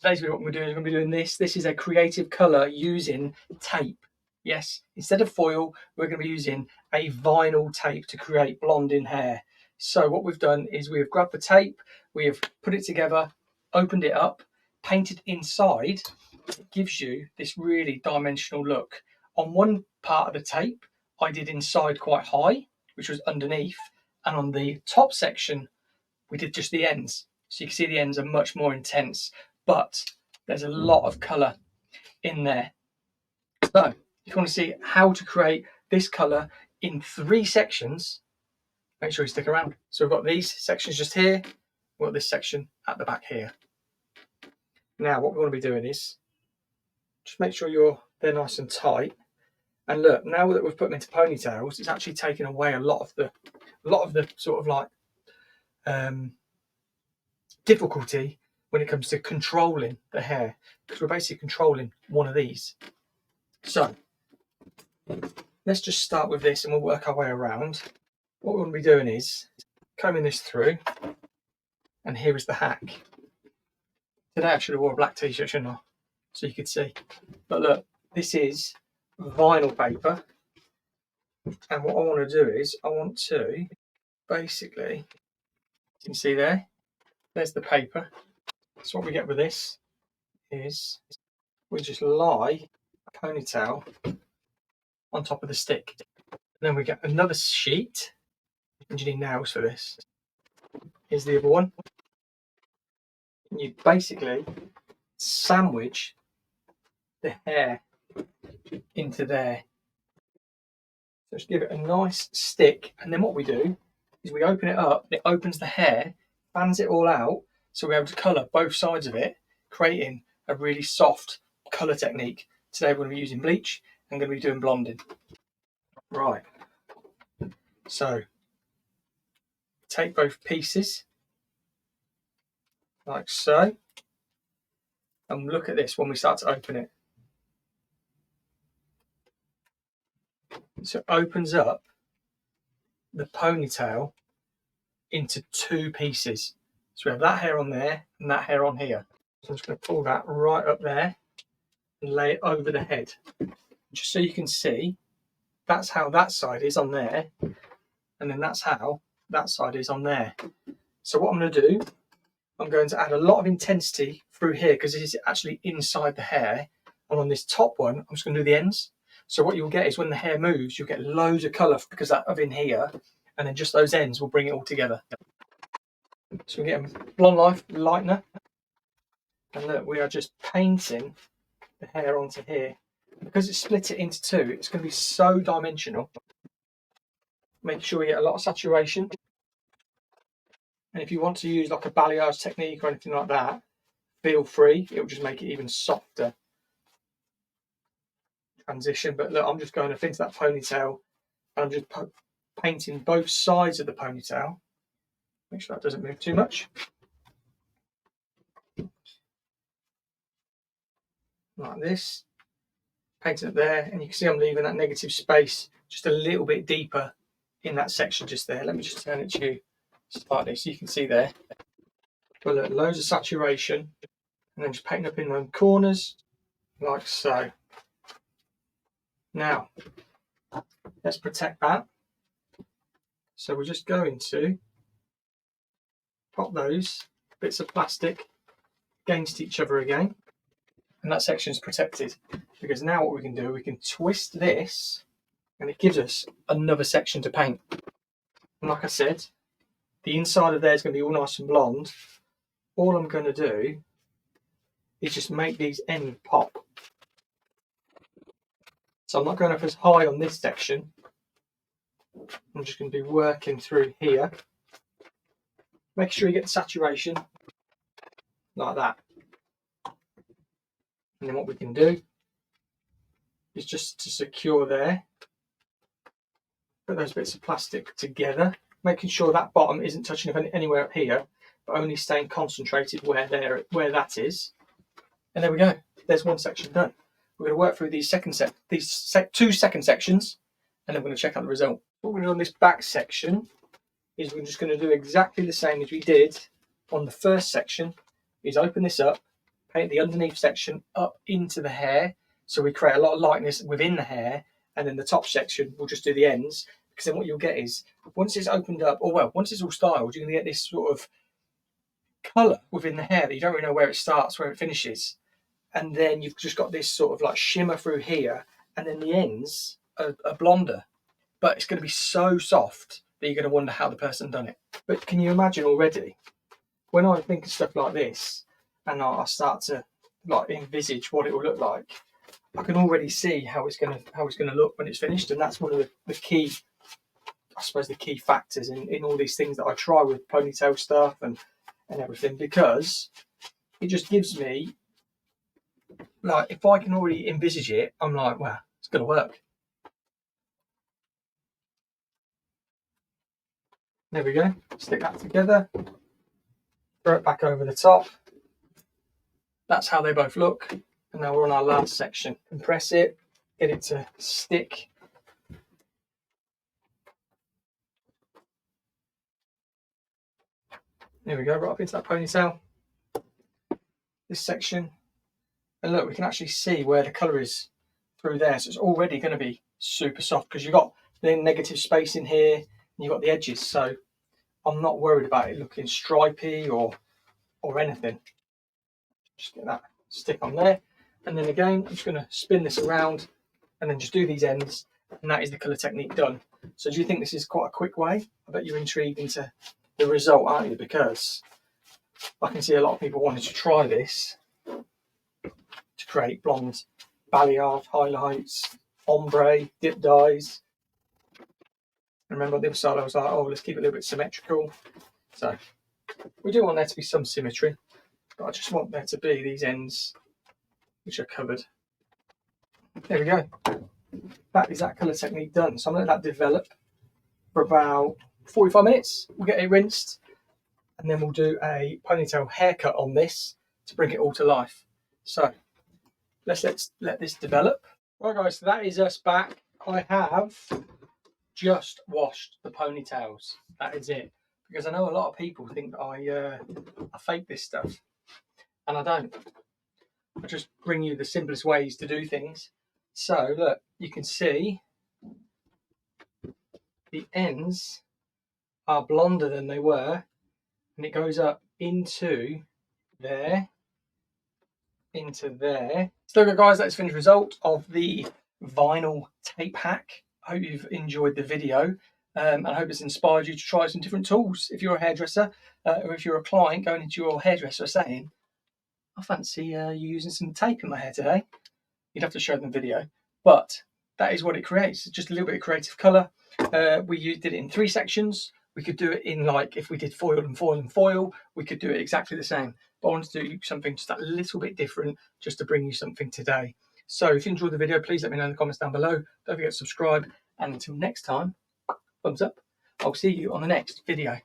Today's video, what we're doing is we're going to be doing this. This is a creative colour using tape. Yes, instead of foil, we're going to be using a vinyl tape to create blonding hair. So what we've done is we've grabbed the tape, we have put it together, opened it up, painted inside. It gives you this really dimensional look. On one part of the tape, I did inside quite high, which was underneath, and on the top section, we did just the ends. So you can see the ends are much more intense, but there's a lot of colour in there. So if you want to see how to create this colour in 3 sections, make sure you stick around. So we've got these sections just here, we've got this section at the back here. Now what we want to be doing is just make sure they're nice and tight. And look, now that we've put them into ponytails, it's actually taken away a lot of the sort of like difficulty when it comes to controlling the hair, because we're basically controlling one of these. So let's just start with this and we'll work our way around. What we're going to be doing is combing this through, and here is the hack. Today I should have worn a black t-shirt, shouldn't I? So you could see. But look, this is vinyl paper, and what I want to do is I want to basically, you can see there's the paper. So what we get with this is we just lie a ponytail on top of the stick. And then we get another sheet, and you need nails for this. Here's the other one. And you basically sandwich the hair into there. So just give it a nice stick, and then what we do is we open it up, it opens the hair, fans it all out, so we're able to colour both sides of it, creating a really soft colour technique. Today we're going to be using bleach and going to be doing blonding. Right, so take both pieces like so, and look at this when we start to open it. So it opens up the ponytail into 2 pieces. So we have that hair on there and that hair on here. So I'm just going to pull that right up there and lay it over the head. Just so you can see, that's how that side is on there, and then that's how that side is on there. So what I'm going to do, I'm going to add a lot of intensity through here because this is actually inside the hair. And on this top one, I'm just going to do the ends. So what you'll get is when the hair moves, you'll get loads of colour because of in here, and then just those ends will bring it all together. So we get a Blonde Life lightener, and look, we are just painting the hair onto here. Because it's split it into 2, it's going to be so dimensional. Make sure you get a lot of saturation. And if you want to use like a balayage technique or anything like that, feel free. It will just make it even softer transition. But look, I'm just going up into that ponytail, and I'm just painting both sides of the ponytail. Make sure that doesn't move too much. Like this. Painting it there, and you can see I'm leaving that negative space just a little bit deeper in that section just there. Let me just turn it to you slightly so you can see there. But look, loads of saturation, and then just painting up in the corners like so. Now let's protect that. So we're just going to pop those bits of plastic against each other again, and that section is protected, because now what we can do, we can twist this and it gives us another section to paint. And like I said, the inside of there is going to be all nice and blonde. All I'm going to do is just make these ends pop. So I'm not going up as high on this section. I'm just going to be working through here. Make sure you get the saturation like that. And then what we can do is just to secure there, put those bits of plastic together, making sure that bottom isn't touching anywhere up here, but only staying concentrated where that is. And there we go. There's one section done. We're going to work through these 2 second sections, and then we're going to check out the result. What we're going to do on this back section is we're just going to do exactly the same as we did on the first section. Is open this up, paint the underneath section up into the hair, so we create a lot of lightness within the hair, and then the top section we'll just do the ends, because then what you'll get is, once it's opened up, or well, once it's all styled, you're going to get this sort of colour within the hair that you don't really know where it starts, where it finishes, and then you've just got this sort of like shimmer through here, and then the ends are blonder, but it's going to be so soft that you're going to wonder how the person done it. But can you imagine already, when I think of stuff like this and I start to like envisage what it will look like, I can already see how it's going to look when it's finished. And that's one of the key, I suppose, the key factors in all these things that I try with ponytail stuff and everything, because it just gives me, like, if I can already envisage it, I'm like, wow, it's going to work. There we go. Stick that together. Throw it back over the top. That's how they both look. And now we're on our last section. Compress it, get it to stick. There we go, right up into that ponytail. This section. And look, we can actually see where the colour is through there. So it's already going to be super soft, because you've got the negative space in here and you've got the edges. So I'm not worried about it looking stripy or anything. Just get that stick on there. And then again, I'm just going to spin this around and then just do these ends. And that is the colour technique done. So do you think this is quite a quick way? I bet you're intrigued into the result, aren't you? Because I can see a lot of people wanting to try this to create blonde balayage, highlights, ombre, dip dyes. And remember on the other side I was like, oh, let's keep it a little bit symmetrical. So we do want there to be some symmetry, but I just want there to be these ends which are covered. There we go. That is that colour technique done. So I'm going to let that develop for about 45 minutes. We'll get it rinsed, and then we'll do a ponytail haircut on this to bring it all to life. So let's let this develop. Right guys, so that is us back. I have just washed the ponytails. That is it. Because I know a lot of people think that I fake this stuff, and I don't. I just bring you the simplest ways to do things. So look, you can see the ends are blonder than they were, and it goes up into there, into there. So look guys, that's the finished result of the vinyl tape hack. I hope you've enjoyed the video, and I hope it's inspired you to try some different tools. If you're a hairdresser, or if you're a client going into your hairdresser saying, I fancy you using some tape in my hair today, you'd have to show them the video. But that is what it creates, just a little bit of creative colour. We did it in 3 sections. We could do it in, like, if we did foil and foil and foil, we could do it exactly the same. But I wanted to do something just a little bit different, just to bring you something today. So if you enjoyed the video, please let me know in the comments down below. Don't forget to subscribe. And until next time, thumbs up. I'll see you on the next video.